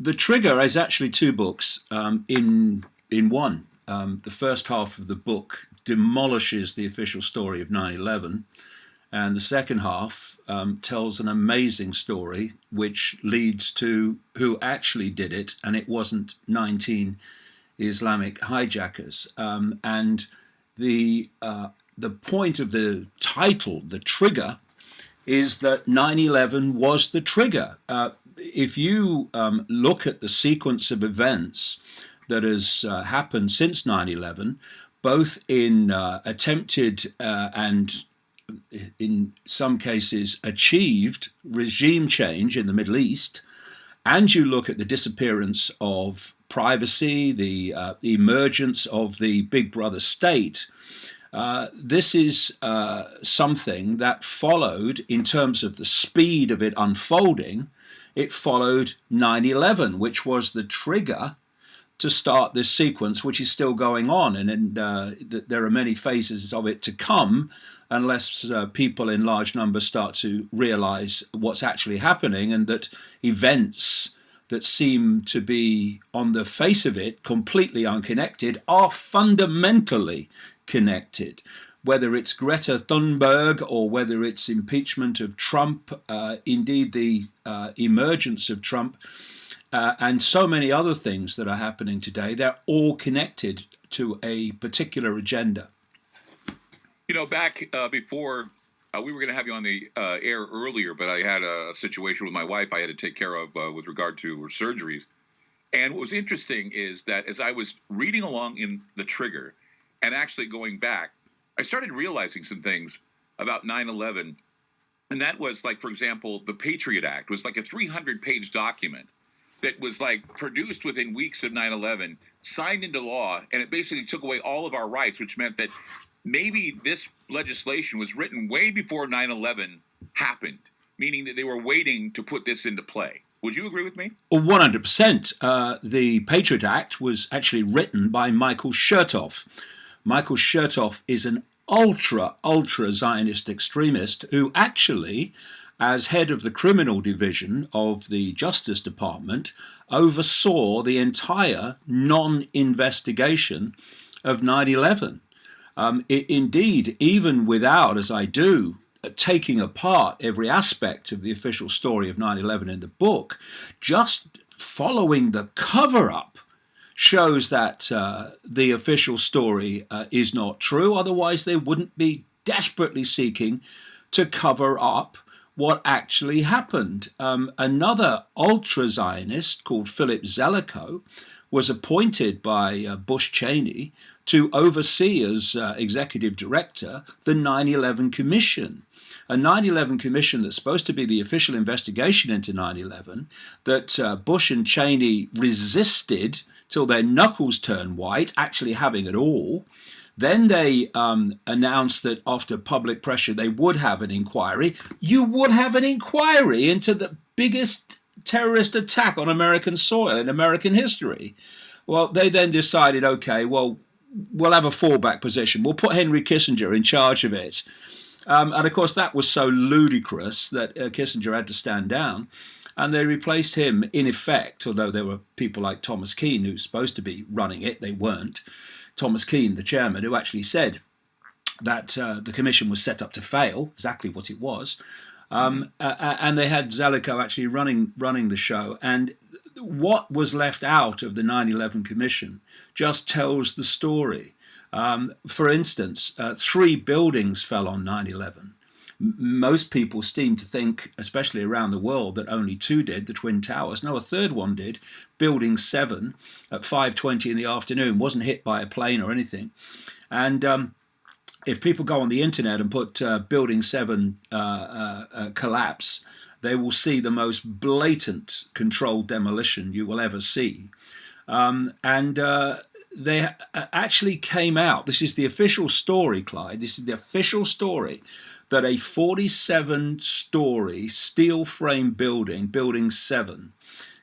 The Trigger is actually two books in one. The first half of the book demolishes the official story of 9/11, and the second half tells an amazing story which leads to who actually did it, and it wasn't 19 Islamic hijackers. And the point of the title, The Trigger, is that 9/11 was the trigger. If you look at the sequence of events that has happened since 9/11, both in attempted and in some cases achieved regime change in the Middle East, and you look at the disappearance of privacy, the emergence of the Big Brother state, this is something that followed, in terms of the speed of it unfolding, it followed 9/11, which was the trigger to start this sequence, which is still going on. And there are many phases of it to come, unless people in large numbers start to realize what's actually happening, and that events that seem to be, on the face of it, completely unconnected are fundamentally connected. Whether it's Greta Thunberg or whether it's impeachment of Trump, indeed the emergence of Trump, and so many other things that are happening today, they're all connected to a particular agenda. Back before we were going to have you on the air earlier, but I had a situation with my wife I had to take care of with regard to her surgeries. And what was interesting is that as I was reading along in The Trigger and actually going back, I started realizing some things about 9/11. And that was, like, for example, the Patriot Act was like a 300-page document that was like produced within weeks of 9/11, signed into law, and it basically took away all of our rights, which meant that maybe this legislation was written way before 9/11 happened, meaning that they were waiting to put this into play. Would you agree with me? 100%. The Patriot Act was actually written by Michael Chertoff. Michael Chertoff is an ultra Zionist extremist who actually, as head of the criminal division of the Justice Department, oversaw the entire non-investigation of 9/11. Indeed, even without, as I do, taking apart every aspect of the official story of 9/11 in the book, just following the cover-up shows that the official story is not true. Otherwise, they wouldn't be desperately seeking to cover up what actually happened. Another ultra-Zionist called Philip Zelikow was appointed by Bush Cheney to oversee as executive director the 9/11 Commission. A 9/11 Commission that's supposed to be the official investigation into 9/11, that Bush and Cheney resisted till their knuckles turned white, actually having it all. Then they announced that after public pressure they would have an inquiry. You would have an inquiry into the biggest terrorist attack on American soil in American history. Well, they then decided, okay, well, we'll have a fallback position. We'll put Henry Kissinger in charge of it. And of course, that was so ludicrous that Kissinger had to stand down. And they replaced him, in effect, although there were people like Thomas Keane who were supposed to be running it, they weren't. Thomas Keane, the chairman, who actually said that the commission was set up to fail, exactly what it was. And they had Zelikow actually running the show. And what was left out of the 9/11 Commission just tells the story. For instance, 3 buildings fell on 9/11. Most people seem to think, especially around the world, that only 2 did, the Twin Towers. No, a third one did. Building 7 at 5:20 in the afternoon wasn't hit by a plane or anything. And if people go on the internet and put Building 7 collapse, they will see the most blatant controlled demolition you will ever see. They actually came out, this is the official story, Clyde, this is the official story, that a 47-story steel frame building, Building 7,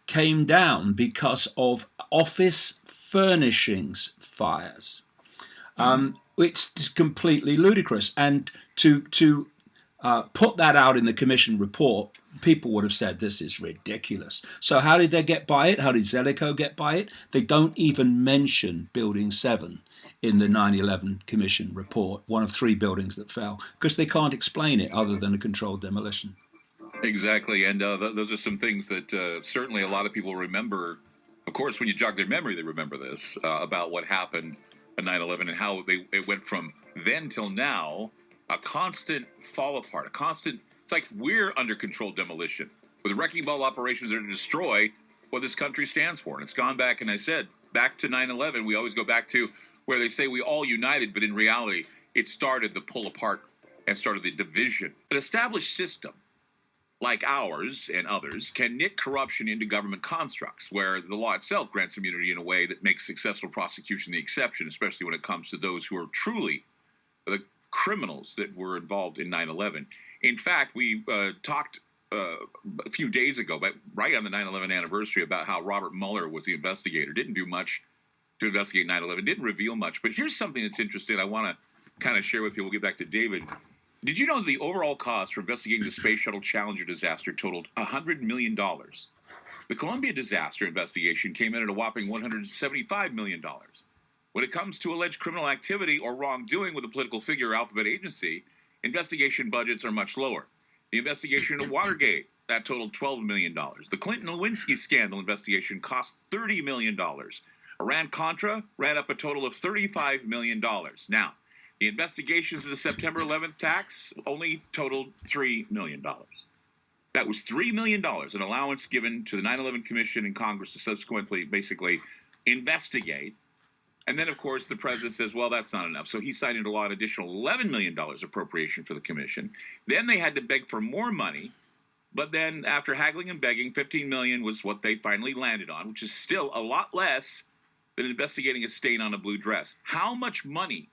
came down because of office furnishings fires. It's completely ludicrous. And to put that out in the commission report, people would have said this is ridiculous. So how did they get by it? How did Zelikow get by it? They don't even mention Building 7 in the 9/11 commission report, one of 3 buildings that fell, because they can't explain it other than a controlled demolition. Exactly, and those are some things that certainly a lot of people remember. Of course, when you jog their memory, they remember this about what happened at 9/11 and how it went from then till now, a constant fall apart, a constant. It's like we're under controlled demolition with wrecking ball operations that are to destroy what this country stands for. And it's gone back, and I said, back to 9/11. We always go back to where they say we all united, but in reality, it started the pull apart and started the division. An established system like ours and others, can knit corruption into government constructs, where the law itself grants immunity in a way that makes successful prosecution the exception, especially when it comes to those who are truly the criminals that were involved in 9/11. In fact, we talked a few days ago, but right on the 9/11 anniversary, about how Robert Mueller was the investigator, didn't do much to investigate 9/11, didn't reveal much. But here's something that's interesting I want to kind of share with you. We'll get back to David. Did you know the overall cost for investigating the Space Shuttle Challenger disaster totaled $100 million? The Columbia disaster investigation came in at a whopping $175 million. When it comes to alleged criminal activity or wrongdoing with a political figure or alphabet agency, investigation budgets are much lower. The investigation into Watergate, that totaled $12 million. The Clinton-Lewinsky scandal investigation cost $30 million. Iran-Contra ran up a total of $35 million. Now, the investigations of the September 11th attacks only totaled $3 million. That was $3 million, an allowance given to the 9/11 Commission and Congress to subsequently basically investigate. And then, of course, the president says, well, that's not enough. So he signed into law an additional $11 million appropriation for the commission. Then they had to beg for more money. But then after haggling and begging, $15 million was what they finally landed on, which is still a lot less than investigating a stain on a blue dress. How much money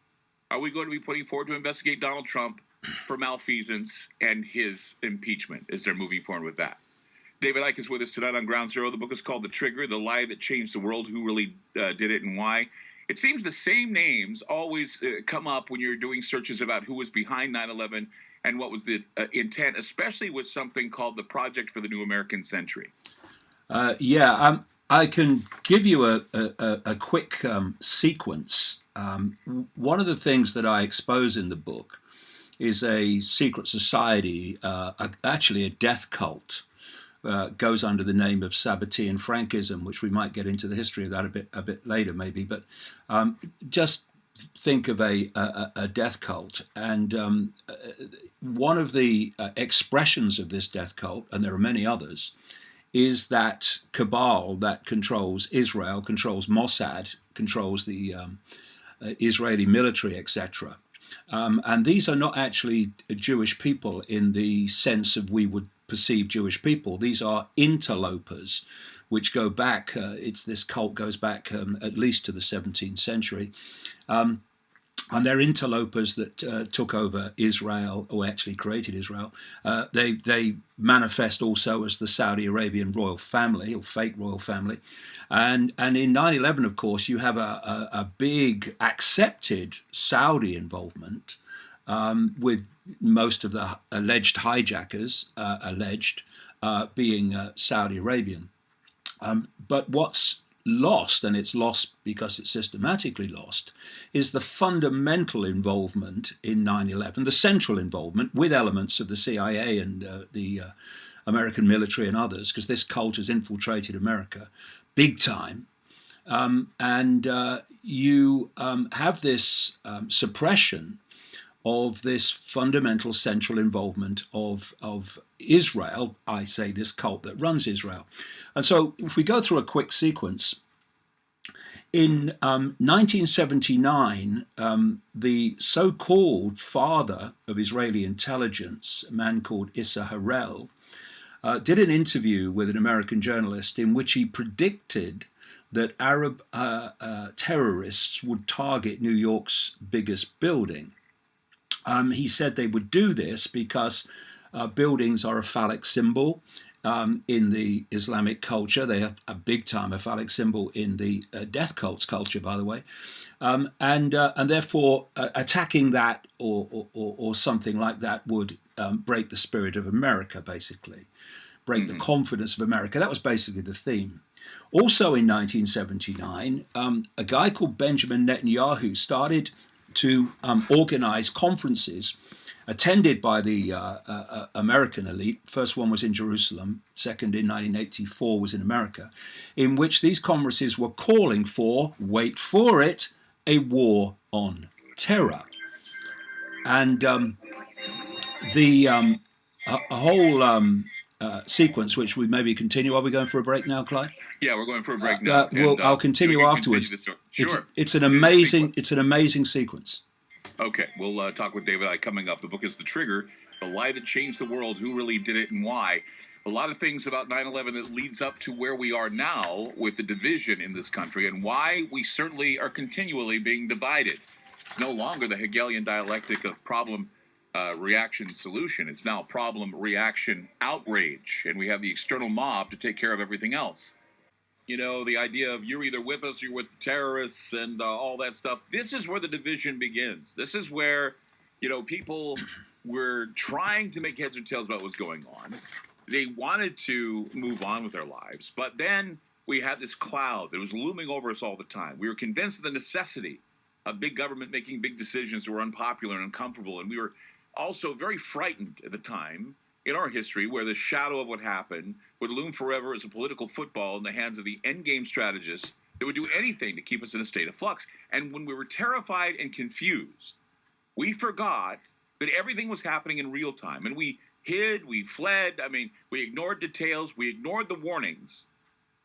are we going to be putting forward to investigate Donald Trump for malfeasance and his impeachment as they're moving forward with that? David Icke is with us tonight on Ground Zero. The book is called The Trigger, The Lie That Changed the World, Who Really Did It and Why. It seems the same names always come up when you're doing searches about who was behind 9/11 and what was the intent, especially with something called the Project for the New American Century. I can give you a quick sequence. One of the things that I expose in the book is a secret society, actually a death cult, goes under the name of Sabbatean Frankism, which we might get into the history of that a bit later, maybe. But just think of a death cult, and one of the expressions of this death cult, and there are many others, is that cabal that controls Israel, controls Mossad, controls the Israeli military, etc. And these are not actually Jewish people in the sense of we would perceive Jewish people. These are interlopers, which go back, this cult goes back at least to the 17th century. And they're interlopers that took over Israel, or actually created Israel. They manifest also as the Saudi Arabian royal family, or fake royal family. And in 9/11, of course, you have a big accepted Saudi involvement, with most of the alleged hijackers being Saudi Arabian. But what's lost, and it's lost because it's systematically lost, is the fundamental involvement in 9/11, the central involvement with elements of the CIA and the American military and others, because this cult has infiltrated America big time. And you have this suppression of this fundamental central involvement of Israel, I say this cult that runs Israel. And so if we go through a quick sequence, in 1979, the so-called father of Israeli intelligence, a man called Issa Harel, did an interview with an American journalist in which he predicted that Arab terrorists would target New York's biggest building. He said they would do this because buildings are a phallic symbol in the Islamic culture. They are a big time a phallic symbol in the death cults culture, by the way. And therefore attacking that or something like that would break the spirit of America, basically, break the Mm-hmm. confidence of America. That was basically the theme. Also in 1979, a guy called Benjamin Netanyahu started to organize conferences attended by the American elite. First one was in Jerusalem, second in 1984 was in America, in which these conferences were calling for, wait for it, a war on terror. And the a whole sequence, which we maybe continue. Are we going for a break now, Clyde? Yeah, we're going for a break now, I'll we continue can continue afterwards. this. Sure, It's an continue the amazing sequence. it's an amazing sequence. Okay, we'll talk with David Icke coming up. The book is The Trigger, The Lie That Changed the World, Who Really Did It and Why. A lot of things about 9/11 that leads up to where we are now with the division in this country and why we certainly are continually being divided. It's no longer the Hegelian dialectic of problem, reaction, solution. It's now problem, reaction, outrage. And we have the external mob to take care of everything else. You know, the idea of you're either with us or you're with the terrorists and all that stuff. This is where the division begins. This is where, people were trying to make heads or tails about what's going on. They wanted to move on with their lives. But then we had this cloud that was looming over us all the time. We were convinced of the necessity of big government making big decisions that were unpopular and uncomfortable. And we were also very frightened at the time in our history where the shadow of what happened would loom forever as a political football in the hands of the endgame strategists that would do anything to keep us in a state of flux. And when we were terrified and confused, we forgot that everything was happening in real time. And we hid, we fled. I mean, we ignored details, we ignored the warnings.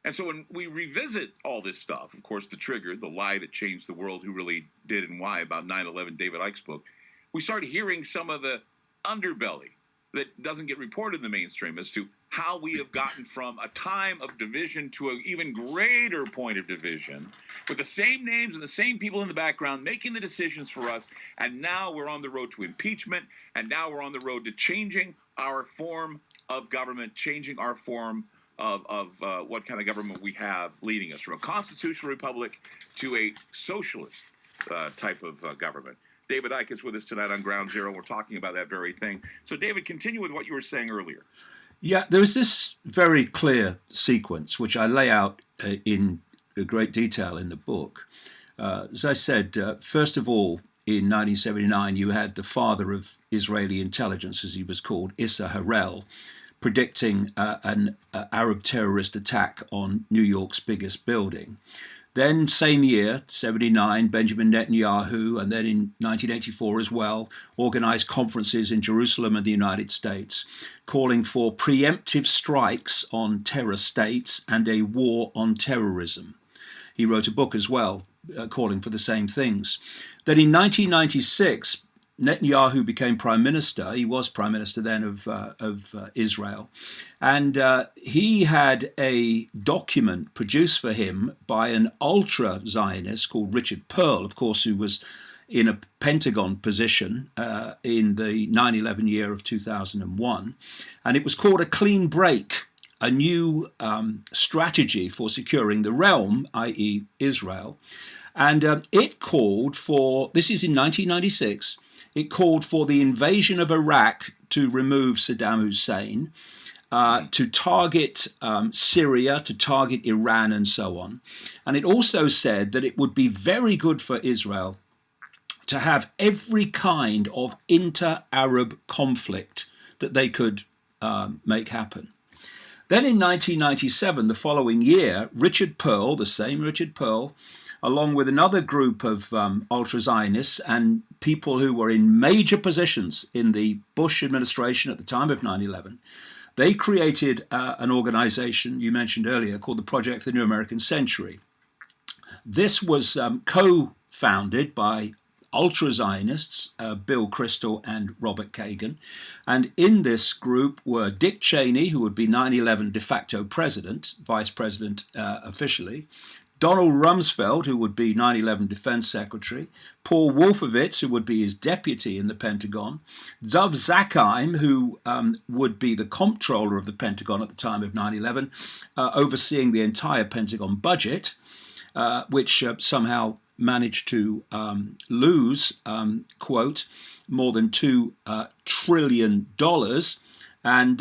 And so when we revisit all this stuff, of course, The Trigger, The Lie That Changed the World, Who Really Did and Why, about 9/11, David Icke's book, we start hearing some of the underbelly that doesn't get reported in the mainstream as to how we have gotten from a time of division to an even greater point of division with the same names and the same people in the background making the decisions for us. And now we're on the road to impeachment. And now we're on the road to changing our form of government, changing our form of what kind of government we have leading us from a constitutional republic to a socialist type of government. David Icke is with us tonight on Ground Zero. We're talking about that very thing. So, David, continue with what you were saying earlier. Yeah, there was this very clear sequence, which I lay out in great detail in the book. As I said, first of all, in 1979, you had the father of Israeli intelligence, as he was called, Issa Harel, predicting an Arab terrorist attack on New York's biggest building. Then, same year, 79, Benjamin Netanyahu, and then in 1984 as well, organized conferences in Jerusalem and the United States, calling for preemptive strikes on terror states and a war on terrorism. He wrote a book as well, calling for the same things. Then in 1996, Netanyahu became prime minister. He was prime minister then of Israel. And he had a document produced for him by an ultra-Zionist called Richard Perle, of course, who was in a Pentagon position in the 9/11 year of 2001. And it was called A Clean Break, a new strategy for securing the realm, i.e. Israel. And it called for, this is in 1996, it called for the invasion of Iraq to remove Saddam Hussein, to target Syria, to target Iran, and so on. And it also said that it would be very good for Israel to have every kind of inter-Arab conflict that they could make happen. Then in 1997, the following year, Richard Perle, the same Richard Perle, along with another group of ultra-Zionists and people who were in major positions in the Bush administration at the time of 9/11, they created an organization you mentioned earlier called the Project for the New American Century. This was co-founded by ultra-Zionists, Bill Kristol and Robert Kagan. And in this group were Dick Cheney, who would be 9/11 de facto president, vice president officially, Donald Rumsfeld, who would be 9/11 Defense Secretary, Paul Wolfowitz, who would be his deputy in the Pentagon, Dov Zakheim, who would be the comptroller of the Pentagon at the time of 9/11, overseeing the entire Pentagon budget, which somehow managed to lose, quote, more than $2 trillion. And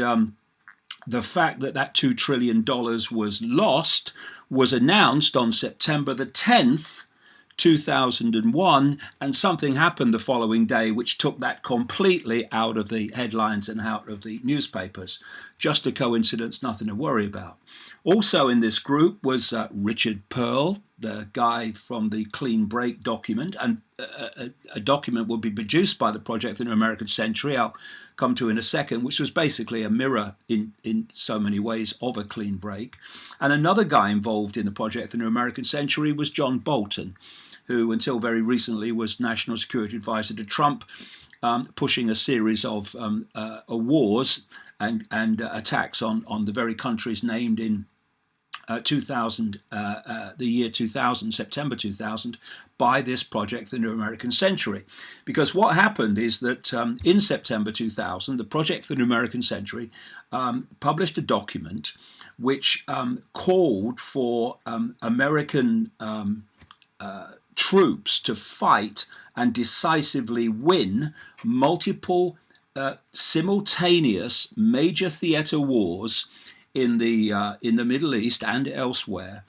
the fact that that $2 trillion was lost was announced on September the 10th, 2001, and something happened the following day which took that completely out of the headlines and out of the newspapers. Just a coincidence, nothing to worry about. Also in this group was Richard Pearl, the guy from the Clean Break document, and a document will be produced by the Project: The New American Century, I'll come to in a second, which was basically a mirror in so many ways of a clean break. And another guy involved in the Project: The New American Century was John Bolton, who until very recently was National Security Advisor to Trump, pushing a series of wars and attacks on the very countries named in 2000, the year 2000, September 2000, by this Project: The New American Century. Because what happened is that in September 2000, the Project: The New American Century published a document which called for American troops to fight and decisively win multiple simultaneous major theater wars in the Middle East and elsewhere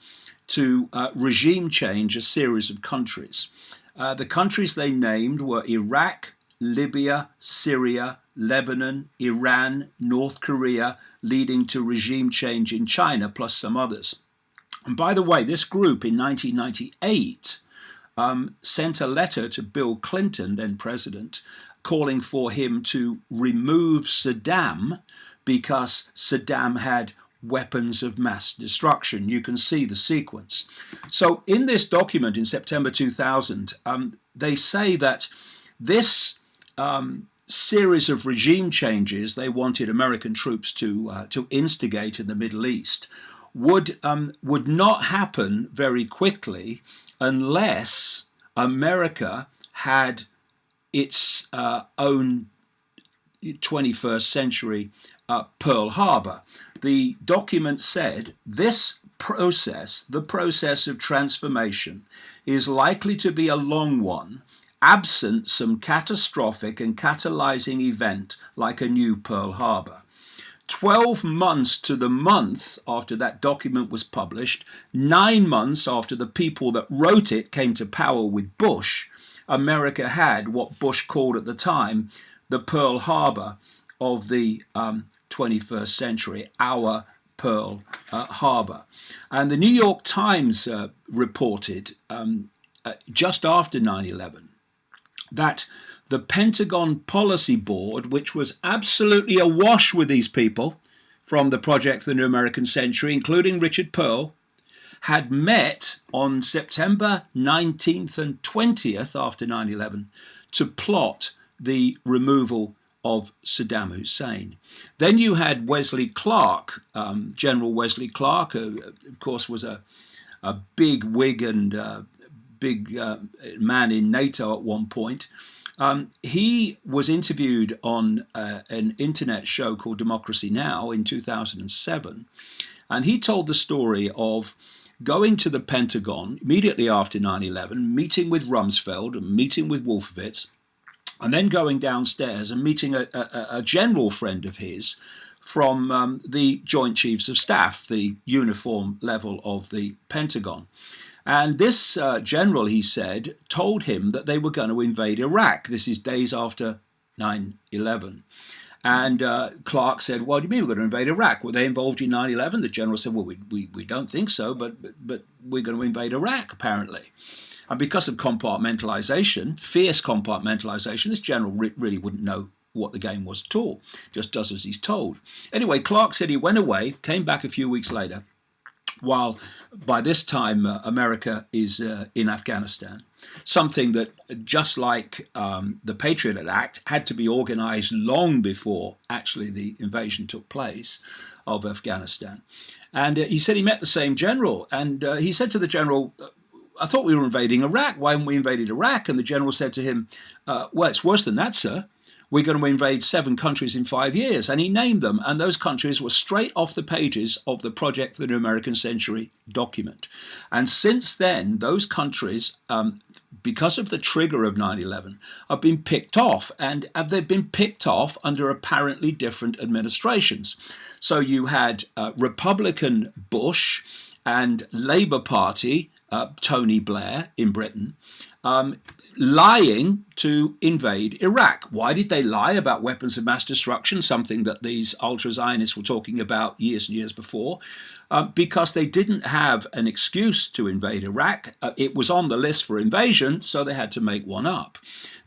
to regime change a series of countries. The countries they named were Iraq, Libya, Syria, Lebanon, Iran, North Korea, leading to regime change in China, plus some others. And by the way, this group in 1998 sent a letter to Bill Clinton, then president, calling for him to remove Saddam because Saddam had weapons of mass destruction. You can see the sequence. So in this document in September 2000, they say that this series of regime changes they wanted American troops to instigate in the Middle East would not happen very quickly unless America had its own 21st century Pearl Harbor. The document said this process, the process of transformation, is likely to be a long one, absent some catastrophic and catalyzing event like a new Pearl Harbor. 12 months to the month after that document was published, 9 months after the people that wrote it came to power with Bush, America had what Bush called at the time the Pearl Harbor of the 21st century, our Pearl Harbor. And the New York Times reported just after 9/11 that the Pentagon Policy Board, which was absolutely awash with these people from the Project: The New American Century, including Richard Pearl, had met on September 19th and 20th after 9/11 to plot the removal of Saddam Hussein. Then you had Wesley Clark, General Wesley Clark, who of course was a big Whig and big man in NATO at one point. He was interviewed on an internet show called Democracy Now! In 2007, and he told the story of going to the Pentagon immediately after 9/11, meeting with Rumsfeld and meeting with Wolfowitz, and then going downstairs and meeting a general friend of his from the Joint Chiefs of Staff, the uniform level of the Pentagon. And this general, he said, told him that they were going to invade Iraq. This is days after 9/11. And Clark said, "What do you mean we're going to invade Iraq? Were they involved in 9/11? The general said, "Well, we don't think so, but we're going to invade Iraq, apparently." And because of compartmentalization, fierce compartmentalization, this general really wouldn't know what the game was at all, just does as he's told. Anyway, Clark said he went away, came back a few weeks later, while by this time America is in Afghanistan, something that, just like the Patriot Act, had to be organized long before actually the invasion took place of Afghanistan. And he said he met the same general, and he said to the general, "I thought we were invading Iraq. Why haven't we invaded Iraq?" And the general said to him, "Well, it's worse than that, sir. we're going to invade 7 countries in 5 years. And he named them. And those countries were straight off the pages of the Project for the New American Century document. And since then, those countries, because of the trigger of 9/11, have been picked off. And they've been picked off under apparently different administrations. So you had Republican Bush and Labour Party, Tony Blair in Britain, lying to invade Iraq. Why did they lie about weapons of mass destruction, something that these ultra-Zionists were talking about years and years before? Because they didn't have an excuse to invade Iraq. It was on the list for invasion, so they had to make one up.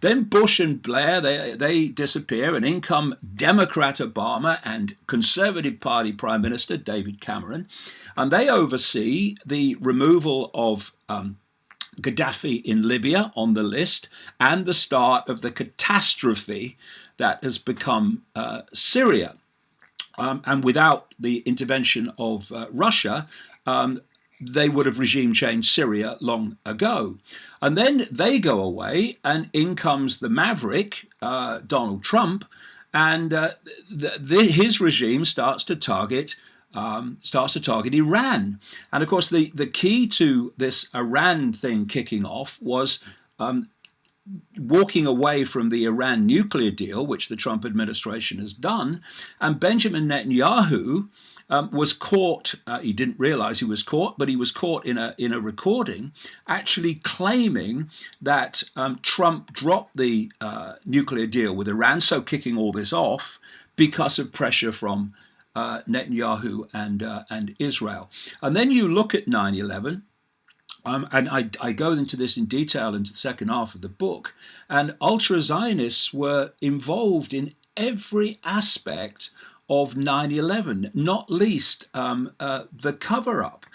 Then Bush and Blair, they disappear, and in come Democrat Obama and Conservative Party Prime Minister David Cameron, and they oversee the removal of Gaddafi in Libya on the list, and the start of the catastrophe that has become Syria. And without the intervention of Russia, they would have regime changed Syria long ago. And then they go away, and in comes the maverick, Donald Trump, and his regime starts to target Iran. And of course, the key to this Iran thing kicking off was walking away from the Iran nuclear deal, which the Trump administration has done. And Benjamin Netanyahu was caught. He didn't realize he was caught, but he was caught in a recording, actually claiming that Trump dropped the nuclear deal with Iran, so kicking all this off because of pressure from Netanyahu and Israel. And then you look at 9/11, and I go into this in detail into the second half of the book, and ultra-Zionists were involved in every aspect of 9/11, not least the cover-up.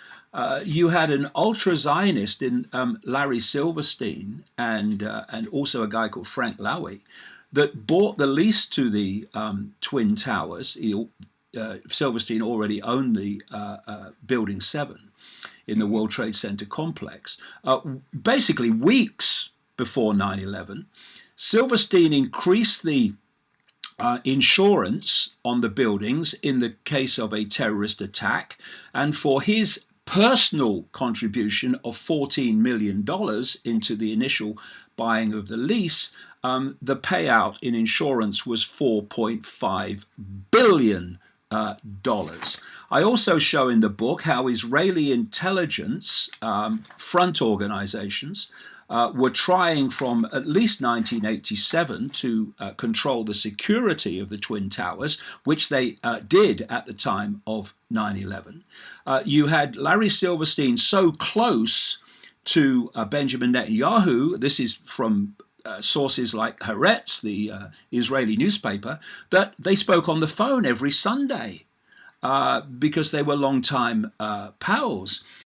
You had an ultra-Zionist in Larry Silverstein and also a guy called Frank Lowy that bought the lease to the Twin Towers. Silverstein already owned the Building 7 in the World Trade Center complex. Basically, weeks before 9/11, Silverstein increased the insurance on the buildings in the case of a terrorist attack, and for his personal contribution of $14 million into the initial buying of the lease, the payout in insurance was $4.5 billion. I also show in the book how Israeli intelligence front organizations were trying from at least 1987 to control the security of the Twin Towers, which they did at the time of 9/11. You had Larry Silverstein so close to Benjamin Netanyahu, this is from sources like Haaretz, the Israeli newspaper, that they spoke on the phone every Sunday because they were longtime pals.